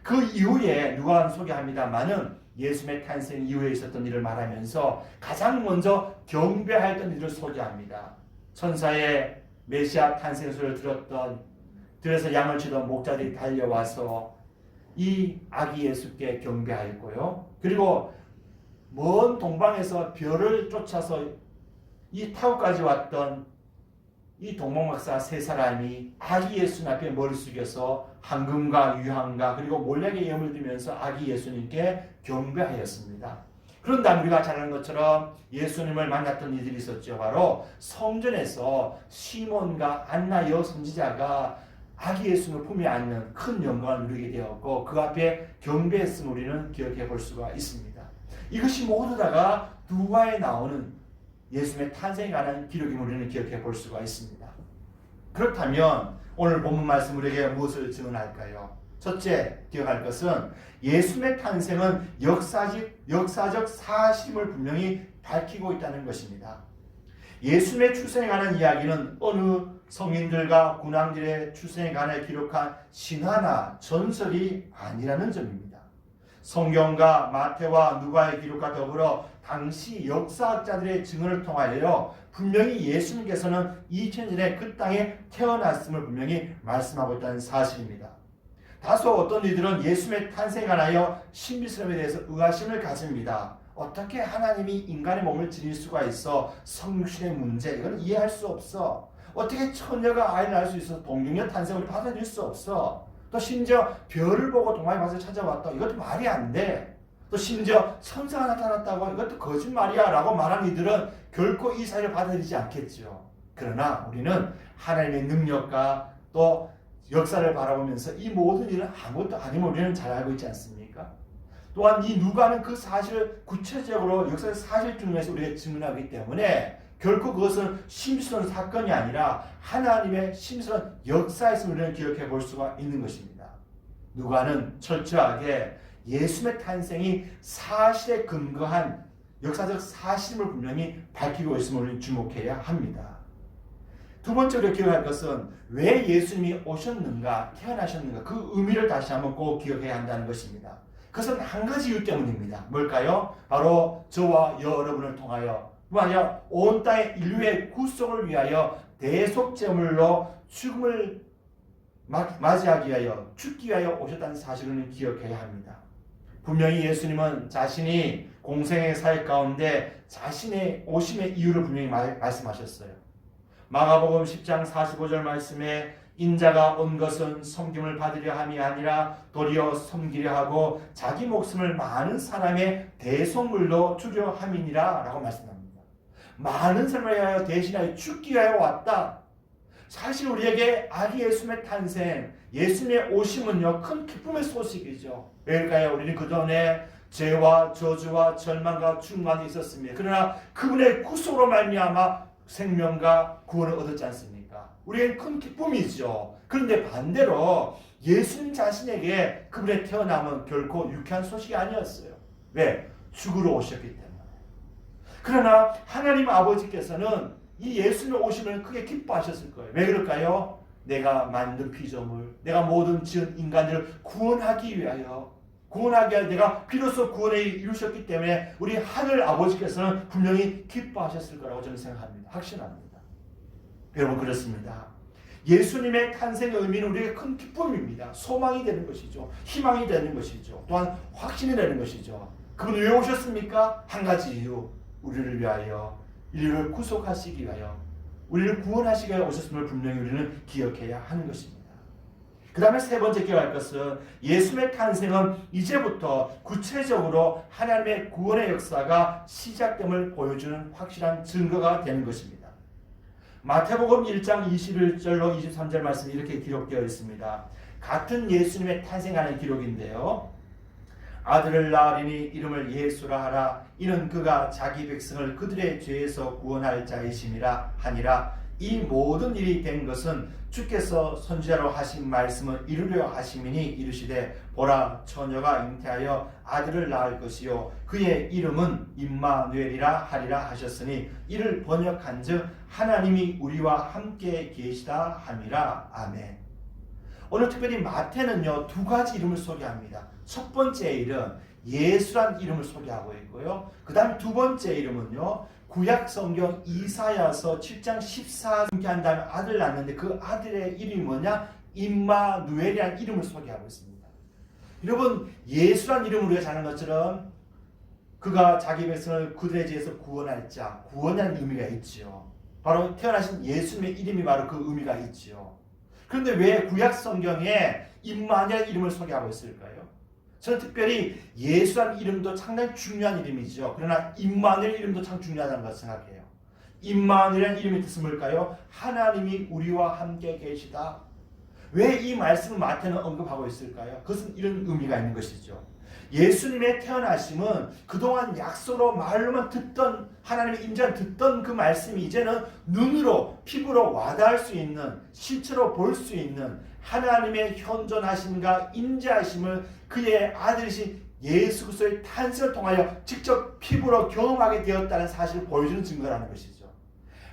그 이후에 누가 소개합니다마는 예수의 탄생 이후에 있었던 일을 말하면서 가장 먼저 경배하였던 일을 소개합니다. 천사의 메시아 탄생 소리를 들어서 양을 치던 목자들이 달려와서 이 아기 예수께 경배하였고요. 그리고 먼 동방에서 별을 쫓아서 이 타국까지 왔던 이 동방박사 세 사람이 아기 예수 앞에 머리 숙여서 황금과 유황과 그리고 몰약의 예물을 드리면서 아기 예수님께 경배하였습니다. 그런 다음 우리가 잘 아는 것처럼 예수님을 만났던 이들이 있었죠. 바로 성전에서 시몬과 안나 여선지자가 아기 예수님을 품에 안는 큰 영광을 누리게 되었고 그 앞에 경배했음을 우리는 기억해 볼 수가 있습니다. 이것이 모두 다가 누가에 나오는 예수님의 탄생에 관한 기록임을 우리는 기억해 볼 수가 있습니다. 그렇다면 오늘 본문 말씀 우리에게 무엇을 증언할까요? 첫째 기억할 것은 예수님의 탄생은 역사적 사실임을 분명히 밝히고 있다는 것입니다. 예수님의 출생에 관한 이야기는 어느 성인들과 군왕들의 출생에 관해 기록한 신화나 전설이 아니라는 점입니다. 성경과 마태와 누가의 기록과 더불어 당시 역사학자들의 증언을 통하여 분명히 예수님께서는 2000년 전에 그 땅에 태어났음을 분명히 말씀하고 있다는 사실입니다. 다소 어떤 이들은 예수님의 탄생에 관하여 신비스러움에 대해서 의아심을 가집니다. 어떻게 하나님이 인간의 몸을 지닐 수가 있어? 성육신의 문제 이건 이해할 수 없어. 어떻게 처녀가 아이를 낳을 수 있어? 동정녀 탄생을 받아들일 수 없어. 또 심지어 별을 보고 동방의 맛을 찾아왔다. 이것도 말이 안 돼. 또 심지어 천사가 나타났다고 이것도 거짓말이야 라고 말하는 이들은 결코 이 사실을 받아들이지 않겠죠. 그러나 우리는 하나님의 능력과 또 역사를 바라보면서 이 모든 일은 아무것도 아님을 우리는 잘 알고 있지 않습니까? 또한 이 누가는 그 사실을 구체적으로 역사의 사실 중에서 우리가 증언하기 때문에 결코 그것은 신비스러운 사건이 아니라 하나님의 신비스러운 역사에서 우리는 기억해 볼 수가 있는 것입니다. 누가는 철저하게 예수의 탄생이 사실에 근거한 역사적 사실임을 분명히 밝히고 있음을 우리는 주목해야 합니다. 두 번째로 기억할 것은 왜 예수님이 오셨는가, 태어나셨는가 그 의미를 다시 한번 꼭 기억해야 한다는 것입니다. 그것은 한 가지 이유 때문입니다. 뭘까요? 바로 저와 여러분을 통하여 아니라 온 땅의 인류의 구속을 위하여 대속제물로 죽음을 맞이하기 위하여 죽기 위하여 오셨다는 사실을 기억해야 합니다. 분명히 예수님은 자신이 공생의 사역 가운데 자신의 오심의 이유를 분명히 말씀하셨어요. 마가복음 10장 45절 말씀에 인자가 온 것은 섬김을 받으려 함이 아니라 도리어 섬기려 하고 자기 목숨을 많은 사람의 대속물로 주려 함이니라 라고 말씀합니다. 많은 사람을 위하여 대신하여 죽기 위하여 왔다. 사실 우리에게 아기 예수님의 탄생, 예수님의 오심은요 큰 기쁨의 소식이죠. 왜일까요? 우리는 그전에 죄와 저주와 절망과 죽음만 있었습니다. 그러나 그분의 구속으로 말미암아 생명과 구원을 얻었지 않습니까? 우리에겐 큰 기쁨이죠. 그런데 반대로 예수님 자신에게 그분의 태어남은 결코 유쾌한 소식이 아니었어요. 왜? 죽으러 오셨기 때문에. 그러나 하나님 아버지께서는 이 예수님의 오심을 크게 기뻐하셨을 거예요. 왜 그럴까요? 내가 만든 피조물, 내가 모든 지은 인간들을 구원하기 위하여 내가 비로소 구원에 이루셨기 때문에 우리 하늘 아버지께서는 분명히 기뻐하셨을 거라고 저는 생각합니다. 확신합니다. 여러분 그렇습니다. 예수님의 탄생의 의미는 우리에게 큰 기쁨입니다. 소망이 되는 것이죠. 희망이 되는 것이죠. 또한 확신이 되는 것이죠. 그분은 왜 오셨습니까? 한 가지 이유. 우리를 위하여, 인류를 구속하시기 위하여, 우리를 구원하시기 위하여 오셨음을 분명히 우리는 기억해야 하는 것입니다. 그 다음에 세 번째 기억할 것은 예수의 탄생은 이제부터 구체적으로 하나님의 구원의 역사가 시작됨을 보여주는 확실한 증거가 되는 것입니다. 마태복음 1장 21절로 23절 말씀이 이렇게 기록되어 있습니다. 같은 예수님의 탄생하는 기록인데요. 아들을 낳으리니 이름을 예수라 하라. 이는 그가 자기 백성을 그들의 죄에서 구원할 자이심이라 하니라. 이 모든 일이 된 것은 주께서 선지자로 하신 말씀을 이루려 하심이니 이르시되 보라 처녀가 잉태하여 아들을 낳을 것이요 그의 이름은 임마누엘이라 하리라 하셨으니 이를 번역한즉 하나님이 우리와 함께 계시다 함이라. 아멘. 오늘 특별히 마태는요 두 가지 이름을 소개합니다. 첫 번째 이름 예수란 이름을 소개하고 있고요. 그 다음 두 번째 이름은요 구약 성경 이사야서 7장 14절 한 다음에 아들 낳는데 그 아들의 이름이 뭐냐? 임마누엘이라는 이름을 소개하고 있습니다. 여러분 예수란 이름으로 우리가 잘 아는 것처럼 그가 자기 백성을 그들의 죄에서 구원할 자, 구원이라는 의미가 있죠. 바로 태어나신 예수님의 이름이 바로 그 의미가 있죠. 그런데 왜 구약 성경에 임마누엘 이름을 소개하고 있을까요? 저는 특별히 예수라는 이름도 상당히 중요한 이름이죠. 그러나 임마누엘 이름도 참 중요하다는 것을 생각해요. 임마누엘이라는 이름의 뜻은 뭘까요? 하나님이 우리와 함께 계시다. 왜 이 말씀을 마태는 언급하고 있을까요? 그것은 이런 의미가 있는 것이죠. 예수님의 태어나심은 그동안 약속으로 말로만 듣던 하나님의 임재를 듣던 그 말씀이 이제는 눈으로 피부로 와닿을 수 있는 실제로 볼 수 있는 하나님의 현존하심과 임재하심을 그의 아들이신 예수 그리스도의 탄생을 통하여 직접 피부로 경험하게 되었다는 사실을 보여주는 증거라는 것이죠.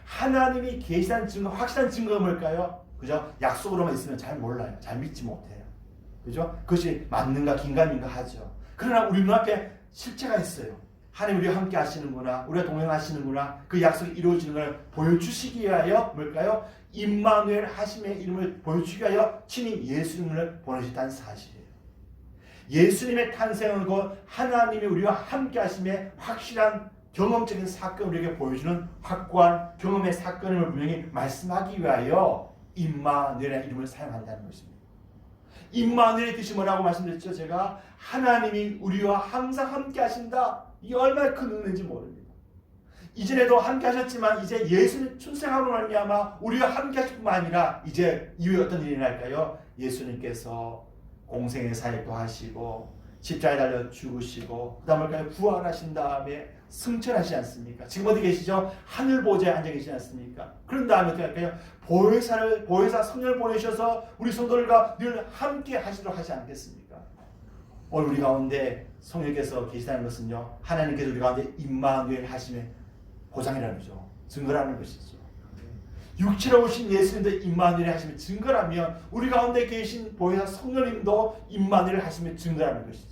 하나님이 계시다는 증거, 확실한 증거가 뭘까요? 그죠? 약속으로만 있으면 잘 몰라요. 잘 믿지 못해요. 그죠? 그것이 맞는가 긴가민가 하죠. 그러나 우리 눈앞에 실체가 있어요. 하나님 우리와 함께 하시는구나, 우리와 동행하시는구나, 그 약속이 이루어지는 걸 보여주시기 위하여 뭘까요? 임마누엘 하심의 이름을 보여주기 위하여 친히 예수님을 보내셨다는 사실이에요. 예수님의 탄생은 곧 하나님이 우리와 함께 하심의 확실한 경험적인 사건을 우리에게 보여주는 확고한 경험의 사건을 분명히 말씀하기 위하여 임마누엘의 이름을 사용한다는 것입니다. 임마누엘의 뜻이 뭐라고 말씀드렸죠? 제가 하나님이 우리와 항상 함께 하신다. 이게 얼마나 큰 은혜인지 모릅니다. 이전에도 함께 하셨지만 이제 예수님 출생함으로 말미암아 우리와 함께 하실 뿐만 아니라 이제 이후에 어떤 일이 날까요? 예수님께서 공생의 사역도 하시고 십자가에 달려 죽으시고 그 다음에 부활하신 다음에 승천하시지 않습니까? 지금 어디 계시죠? 하늘 보좌에 앉아 계시지 않습니까? 그런 다음에 어떻게 할까요? 보혜사 성령을 보내셔서 우리 성도들과 늘 함께 하시도록 하지 않겠습니까? 오늘 우리 가운데 성령께서 계시다는 것은요 하나님께서 우리 가운데 임마누엘 하심의 보장이라는 거죠. 증거라는 것이죠. 육체로 오신 예수님도 임마누엘 하심의 증거라면 우리 가운데 계신 보혜사 성령님도 임마누엘 하심의 증거라는 것이죠.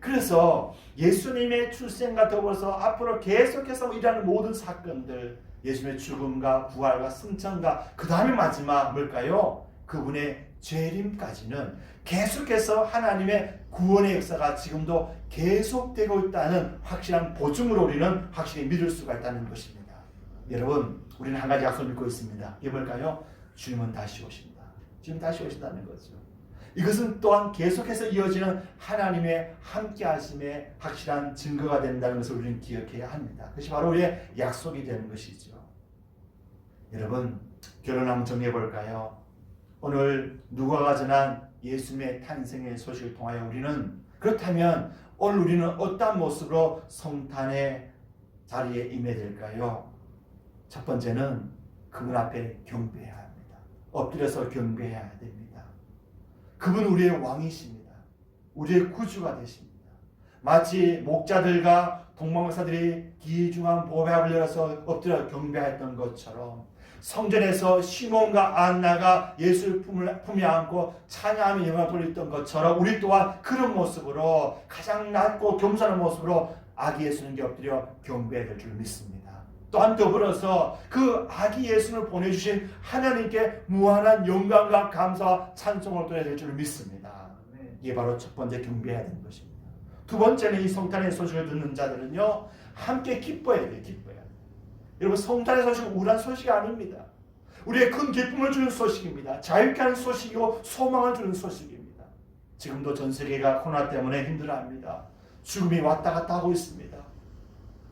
그래서 예수님의 출생과 더불어서 앞으로 계속해서 일하는 모든 사건들, 예수님의 죽음과 부활과 승천과 그 다음에 마지막 뭘까요? 그분의 재림까지는 계속해서 하나님의 구원의 역사가 지금도 계속되고 있다는 확실한 보증으로 우리는 확실히 믿을 수가 있다는 것입니다. 여러분, 우리는 한 가지 약속을 믿고 있습니다. 이게 뭘까요? 주님은 다시 오신다. 주님 다시 오신다는 거죠. 이것은 또한 계속해서 이어지는 하나님의 함께하심의 확실한 증거가 된다는 것을 우리는 기억해야 합니다. 그것이 바로 우리의 약속이 되는 것이죠. 여러분, 결론 한번 정리해 볼까요? 오늘 누가가 전한 예수님의 탄생의 소식을 통하여 우리는 그렇다면 오늘 우리는 어떤 모습으로 성탄의 자리에 임해야 될까요? 첫 번째는 그분 앞에 경배해야 합니다. 엎드려서 경배해야 됩니다. 그분 우리의 왕이십니다. 우리의 구주가 되십니다. 마치 목자들과 동방박사들이 귀중한 보배합을 열어서 엎드려 경배했던 것처럼 성전에서 시몬과 안나가 예수를 품에 안고 찬양하며 영광을 돌렸던 것처럼 우리 또한 그런 모습으로 가장 낮고 겸손한 모습으로 아기 예수님께 엎드려 경배해야 될 줄 믿습니다. 또한 더불어서 그 아기 예수님을 보내주신 하나님께 무한한 영광과 감사와 찬송을 드려야 될 줄 믿습니다. 이게 바로 첫 번째 경배해야 되는 것입니다. 두 번째는 이 성탄의 소식을 듣는 자들은요 함께 기뻐해야 돼요. 기뻐해야 돼요. 여러분, 성탄의 소식은 우울한 소식이 아닙니다. 우리의 큰 기쁨을 주는 소식입니다. 자유케 하는 소식이고 소망을 주는 소식입니다. 지금도 전 세계가 코로나 때문에 힘들어합니다. 죽음이 왔다 갔다 하고 있습니다.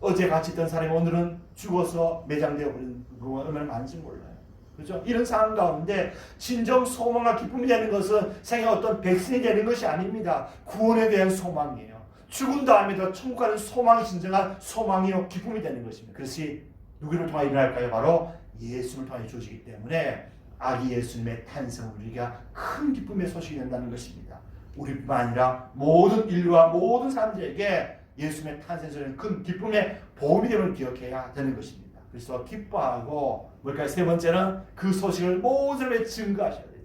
어제 같이 있던 사람이 오늘은 죽어서 매장되어 버린 부분이 얼마나 많은지 몰라요. 그렇죠? 이런 상황 가운데 진정 소망과 기쁨이 되는 것은 생애 어떤 백신이 되는 것이 아닙니다. 구원에 대한 소망이에요. 죽은 다음에도 천국 가는 소망이 진정한 소망이요 기쁨이 되는 것입니다. 그것이 누구를 통하여 일어날까요? 바로 예수를 통해 주시기 때문에 아기 예수님의 탄생은 우리가 큰 기쁨의 소식이 된다는 것입니다. 우리뿐만 아니라 모든 인류와 모든 사람들에게 예수님의 탄생은 큰 기쁨의 보험이 되는 기억해야 되는 것입니다. 그래서 기뻐하고 뭘까요? 세 번째는 그 소식을 모든 사람에 증거하셔야 돼요.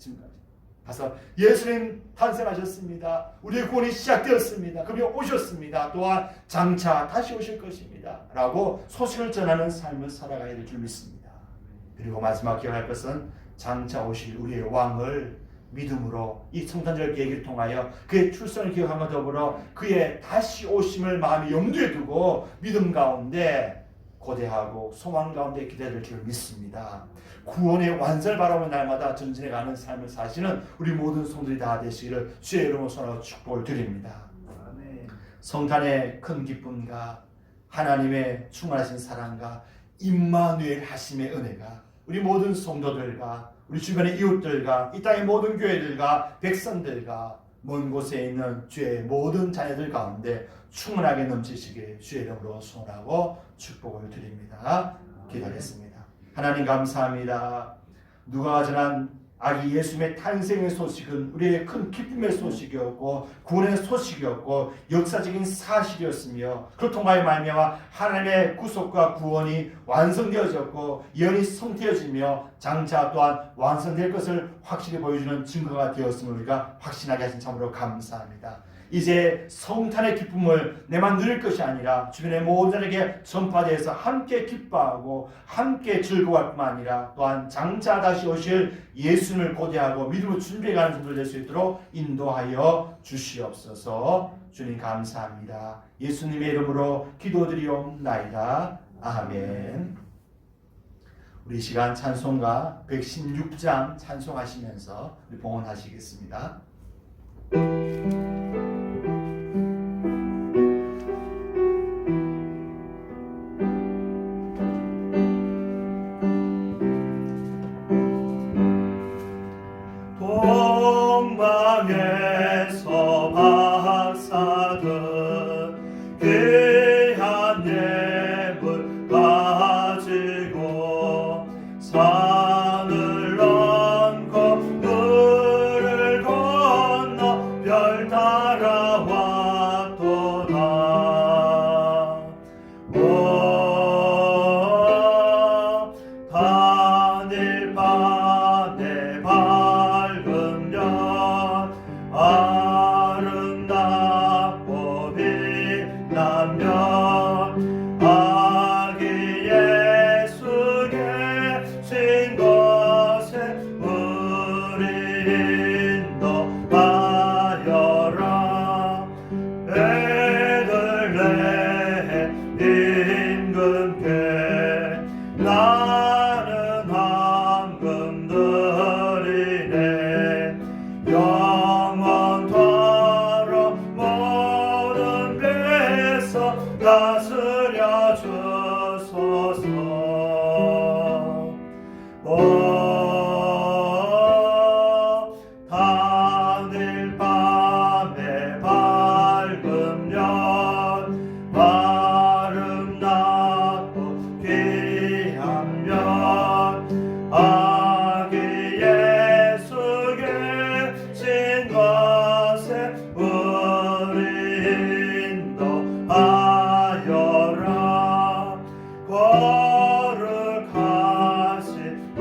가서 예수님 탄생하셨습니다. 우리의 구원이 시작되었습니다. 그분이 오셨습니다. 또한 장차 다시 오실 것입니다. 라고 소식을 전하는 삶을 살아가야 될 줄 믿습니다. 그리고 마지막 기억할 것은 장차 오실 우리의 왕을 믿음으로 이 성탄절 계기를 통하여 그의 출생을 기억함과 더불어 그의 다시 오심을 마음에 염두에 두고 믿음 가운데 고대하고 소망 가운데 기대될 줄 믿습니다. 구원의 완전을 바라보는 날마다 전진해가는 삶을 사시는 우리 모든 성도들이 다 되시기를 주의 이름으로 선하고 축복을 드립니다. 아멘. 성탄의 큰 기쁨과 하나님의 충만하신 사랑과 임마누엘 하심의 은혜가 우리 모든 성도들과 우리 주변의 이웃들과 이 땅의 모든 교회들과 백성들과 먼 곳에 있는 주의 모든 자녀들 가운데 충만하게 넘치시길 주의 이름으로 소원하고 축복을 드립니다. 기도하겠습니다. 하나님 감사합니다. 누가 전한 아기 예수님의 탄생의 소식은 우리의 큰 기쁨의 소식이었고 구원의 소식이었고 역사적인 사실이었으며 그를 통하여 말미암아 하나님의 구속과 구원이 완성되어졌고 예언이 성취되어지며 장차 또한 완성될 것을 확실히 보여주는 증거가 되었음을 우리가 확신하게 하신 참으로 감사합니다. 이제 성탄의 기쁨을 내만 누릴 것이 아니라 주변의 모든에게 전파되어서 함께 기뻐하고 함께 즐거워할 뿐만 아니라 또한 장차 다시 오실 예수님을 고대하고 믿음으로 준비해가는 분들 될 수 있도록 인도하여 주시옵소서. 주님 감사합니다. 예수님의 이름으로 기도드리옵나이다. 아멘. 우리 시간 찬송가 116장 찬송하시면서 우리 봉헌하시겠습니다. 동방에서 박사들 귀한 예물 가지고 산을 넘고 물을 건너 별 따라왔도다. 다닐 밤에 밝은 별 아름답고 빛나며 아기 예수 계신 것에 우리 인도하여라. 베들레헴 임금께 나는 황금 드리네. 영원토록 모든 배에서 다스려 주소서. 다닐 밤에 밝은 별 아름답고 귀한 별 아기 예수 계신 것에 우리 인도하여라. 거룩하신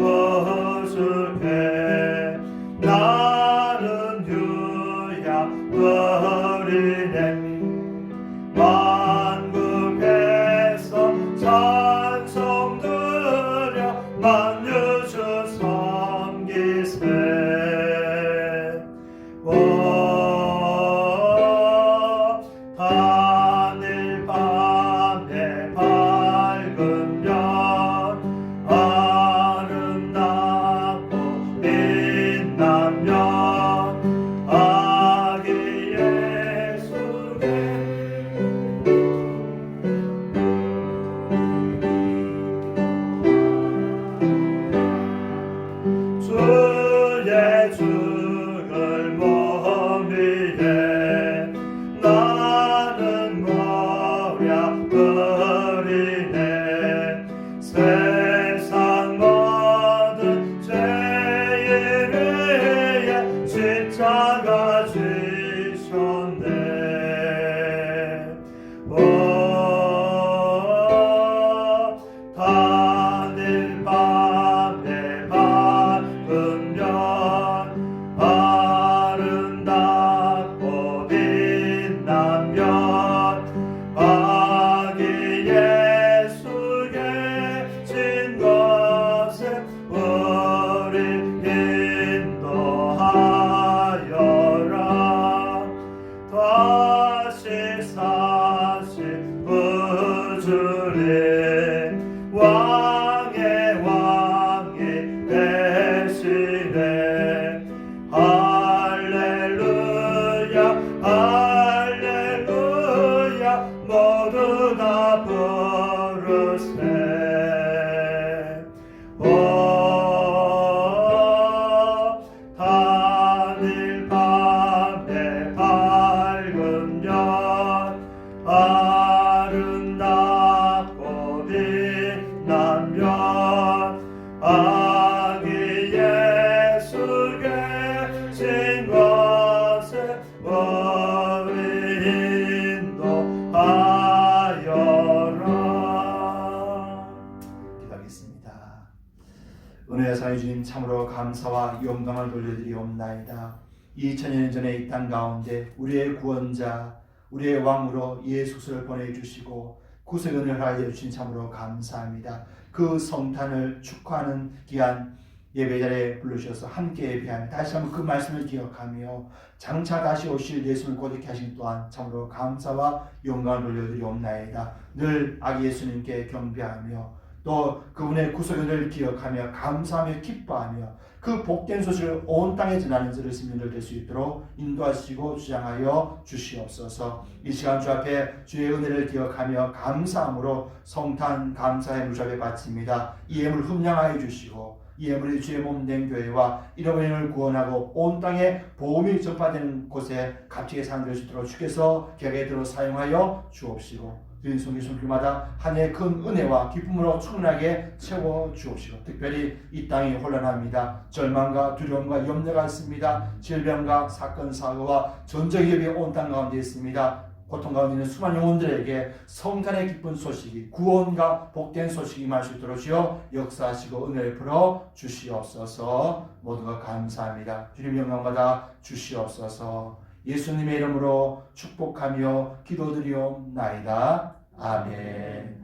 은혜와 사랑해 주님 참으로 감사와 영광을 돌려드리옵나이다. 2000년 전에 이 땅 가운데 우리의 구원자, 우리의 왕으로 예수를 보내주시고 구세군을 허락해 주신 참으로 감사합니다. 그 성탄을 축하하는 귀한 예배자리에 불러주셔서 함께 예배하며 다시 한번 그 말씀을 기억하며 장차 다시 오실 예수를 고백케 하신 또한 참으로 감사와 영광을 돌려드리옵나이다. 늘 아기 예수님께 경배하며 또 그분의 구속연을 기억하며 감사하며 기뻐하며 그 복된 소식을 온 땅에 전하는 자를 시민들 될 수 있도록 인도하시고 주장하여 주시옵소서. 이 시간 주 앞에 주의 은혜를 기억하며 감사함으로 성탄 감사의 물 앞에 바칩니다. 이 예물 흠량하여 주시고 이 예물이 주의 몸된 교회와 잃어버림을 구원하고 온 땅에 보험이 전파되는 곳에 값지게 사용될 수 있도록 주께서 객에들어 사용하여 주옵시고 드린 손길마다 한 해의 큰 은혜와 기쁨으로 충분하게 채워 주옵시고 특별히 이 땅이 혼란합니다. 절망과 두려움과 염려가 있습니다. 질병과 사건 사고와 전쟁 위협이 온 땅 가운데 있습니다. 고통 가운데 있는 수많은 영혼들에게 성탄의 기쁜 소식이 구원과 복된 소식이 임할 수 있도록 주여 역사하시고 은혜를 풀어 주시옵소서. 모두가 감사합니다. 주님 영광받아 주시옵소서. 예수님의 이름으로 축복하며 기도드리옵나이다. 아멘.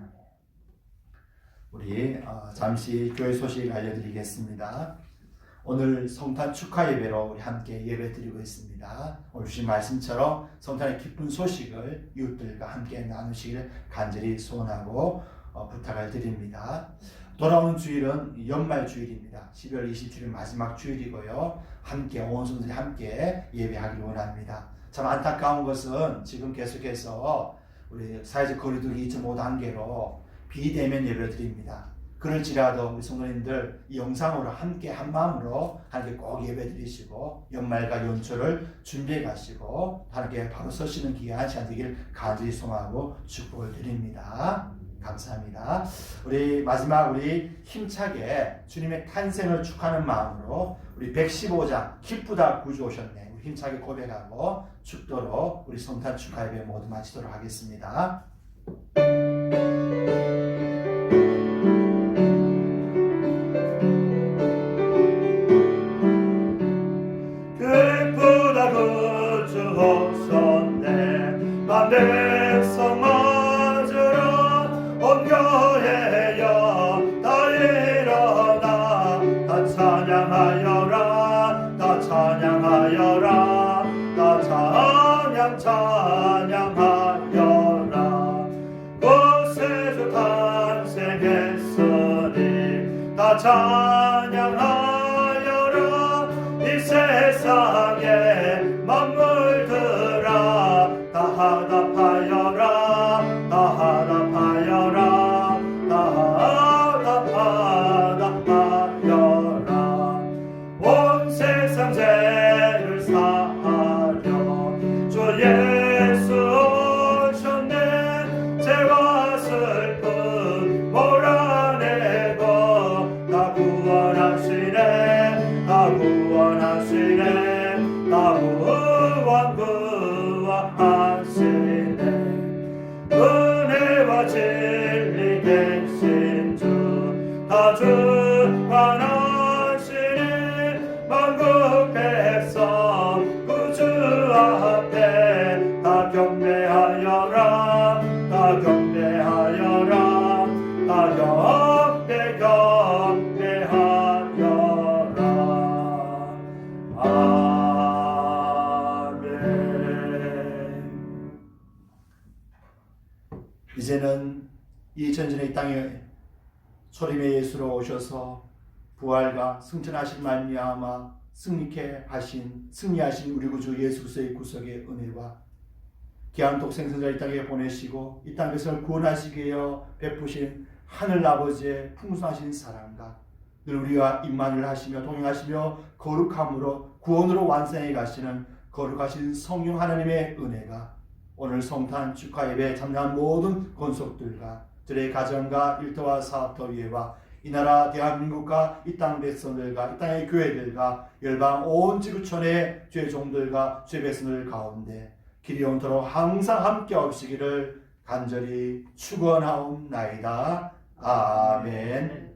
우리 잠시 교회 소식 알려드리겠습니다. 오늘 성탄 축하 예배로 우리 함께 예배 드리고 있습니다. 오늘 주신 말씀처럼 성탄의 기쁜 소식을 이웃들과 함께 나누시기를 간절히 소원하고 부탁을 드립니다. 돌아오는 주일은 연말 주일입니다. 12월 27일 마지막 주일이고요. 함께 온 성도들이 함께 예배하기를 원합니다. 참 안타까운 것은 지금 계속해서 우리 사회적 거리두기 2.5단계로 비대면 예배를 드립니다. 그럴지라도 우리 성도님들 이 영상으로 함께 한 마음으로 하나님께 꼭 예배 드리시고 연말과 연초를 준비해 가시고 하나님께 바로 서시는 귀한 시간 되기를 간절히 소망하고 축복을 드립니다. 감사합니다. 우리 마지막 우리 힘차게 주님의 탄생을 축하하는 마음으로 우리 115장 기쁘다 구주 오셨네 우리 힘차게 고백하고 축도로 우리 성탄 축하 예배 모두 마치도록 하겠습니다. 기쁘다 구주 오셨네 만백성 맞으러 온 교회여 다 일어나 다 찬양하여라 다 찬양하여라 다 찬양하여라 구세주 탄생했으니 다 찬양하여라 이 세상에 만물들아 다 화답하여라 다 화답하여라 다 화답하여라 온 세상 죄를 사하려 주 예수 오셨네 죄와 슬픔 몰아내고 다 구원하시네 다 구원하시네 다 구원하시네 은혜와 진리 되신 주 다 주관하시네 만국 백성 구주 앞에 다 경배하여라 다 경배하여라 다 경배하여라 아멘. 이제는 2000년 전에 이 땅에 소림의 예수로 오셔서 부활과 승천하신 말미암아 승리하신 우리 구주 예수 그리스도의 구속의 은혜와 귀한 독생성자 이 땅에 보내시고 이 땅 백성을 구원하시기 위하여 베푸신 하늘 아버지의 풍성하신 사랑과 늘 우리와 임만을 하시며 동행하시며 거룩함으로 구원으로 완성해 가시는 거룩하신 성령 하나님의 은혜가 오늘 성탄 축하 예배에 참여한 모든 권속들과 들의 가정과 일터와 사업터 위에와 이 나라 대한민국과 이 땅 백성들과 이 땅의 교회들과 열방 온 지구촌의 죄 종들과 죄 백성들 가운데 길이 온도록 항상 함께 없으기를 간절히 축원하옵나이다. 아멘.